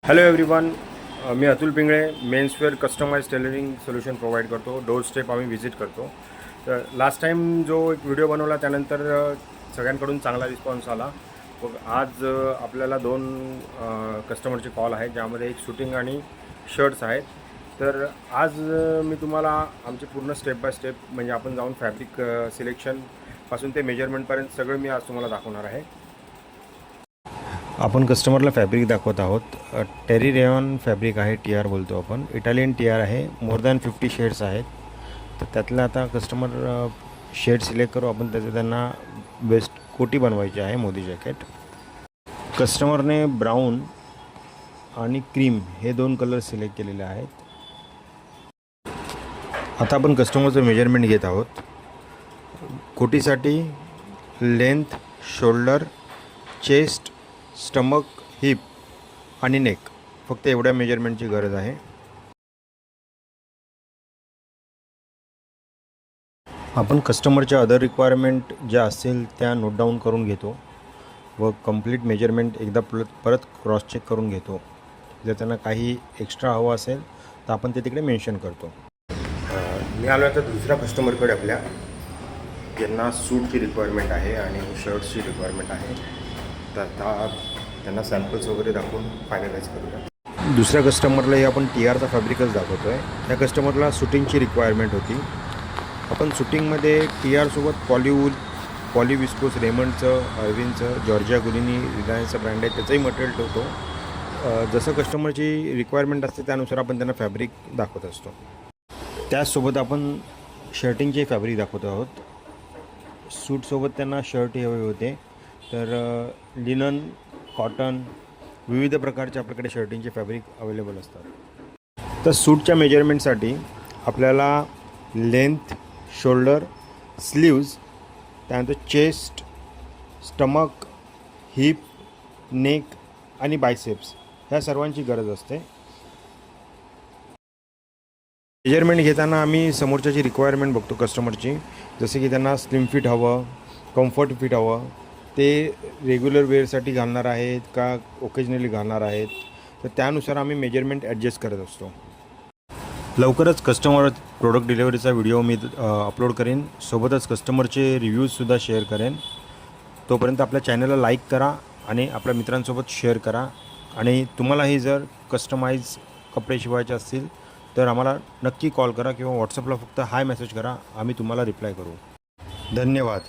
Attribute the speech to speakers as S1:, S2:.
S1: Hello everyone, मी Atul Pingle. Menswear customise tailoring solution provide करतो. Door step आम्ही व्हिजिट करतो. तर लास्ट टाईम जो एक व्हिडिओ बनवला त्यानंतर सगळ्यांकडून चांगला रिस्पॉन्स आला. मग आज आपल्याला दोन कस्टमरचे कॉल आहेत, ज्यामध्ये एक शूटिंग आणि शर्ट्स आहेत. तर आज मी तुम्हाला आमचे पूर्ण स्टेप बाय स्टेप, म्हणजे आपण जाऊन फॅब्रिक सिलेक्शनपासून ते मेजरमेंटपर्यंत सगळं मी आज तुम्हाला दाखवणार आहे. आपण कस्टमरला फॅब्रिक दाखवत आहोत. टेरी रेयॉन फॅब्रिक आहे, TR बोलतो आपण. इटालियन TR आहे. मोर दॅन 50 शेड्स आहेत. तर त्यातलं आता कस्टमर शेड सिलेक्ट करू आपण. त्याचं त्यांना बेस्ट कोटी बनवायची आहे, मोदी जॅकेट. कस्टमरने ब्राऊन आणि क्रीम हे दोन कलर सिलेक्ट केलेले आहेत. आता आपण कस्टमरचं मेजरमेंट घेत आहोत. कोटीसाठी length, shoulder, chest, stomach, hip आणि नेक, फक्त एवढ्या मेजरमेंटची गरज आहे. आपण कस्टमरच्या अदर रिक्वायरमेंट ज्या असतील त्या नोट डाऊन करून घेतो व कंप्लीट मेजरमेंट एकदा परत क्रॉस चेक करून घेतो. जर त्यांना काही एक्स्ट्रा हवं असेल तर आपण ते तिकडे मेन्शन करतो. मी आलो आता दुसऱ्या कस्टमरकडे आपल्या, ज्यांना सूटची रिक्वायरमेंट आहे आणि शर्ट्सची रिक्वायरमेंट आहे. तर आता त्यांना सॅम्पल्स वगैरे दाखवून फायनलाइज करूया. दुसऱ्या कस्टमरलाही आपण TRचा फॅब्रिकच दाखवतो आहे. त्या कस्टमरला शूटिंगची रिक्वायरमेंट होती. आपण शूटिंगमध्ये TRसोबत पॉलीवूल, पॉलीविस्कोस, रेमंडचं, अरविंदचं, जॉर्जिया गुलिनी, रिलायन्सचा ब्रँड आहे, त्याचंही मटेरियल ठेवतो. जसं कस्टमरची रिक्वायरमेंट असते त्यानुसार आपण त्यांना फॅब्रिक दाखवत असतो. त्याचसोबत आपण शर्टिंगचे फॅब्रिक दाखवत आहोत. सूटसोबत त्यांना शर्टही हवे होते. तर लिनन, कॉटन, विविध प्रकारचे आपल्याकडे शर्टिंगचे फॅब्रिक अवेलेबल असतात. तर सूटच्या मेजरमेंटसाठी आपल्याला लेंथ, शोल्डर, स्लीव्ज, त्यानंतर चेस्ट, स्टमक, हिप, नेक आणि बायसेप्स ह्या सर्वांची गरज असते. मेजरमेंट घेताना आम्ही समोरच्याची रिक्वायरमेंट बघतो कस्टमरची. जसे की त्यांना स्लिम फिट हवं, कम्फर्ट फिट हवं, ते रेग्युलर वेअरसाठी घालणार आहेत का ओकेजनली घालणार आहेत, तर त्यानुसार आम्ही मेजरमेंट ॲडजस्ट करत असतो. लवकरच कस्टमर प्रोडक्ट डिलिव्हरीचा व्हिडिओ मी अपलोड करेन. सोबतच कस्टमरचे रिव्ह्यूजसुद्धा शेअर करेन. तोपर्यंत आपल्या चॅनलला लाईक करा आणि आपल्या मित्रांसोबत शेअर करा. आणि तुम्हालाही जर कस्टमाइज कपडे शिवायचे असतील तर आम्हाला नक्की कॉल करा किंवा व्हॉट्सअपला फक्त हाय मेसेज करा. आम्ही तुम्हाला रिप्लाय करू. धन्यवाद.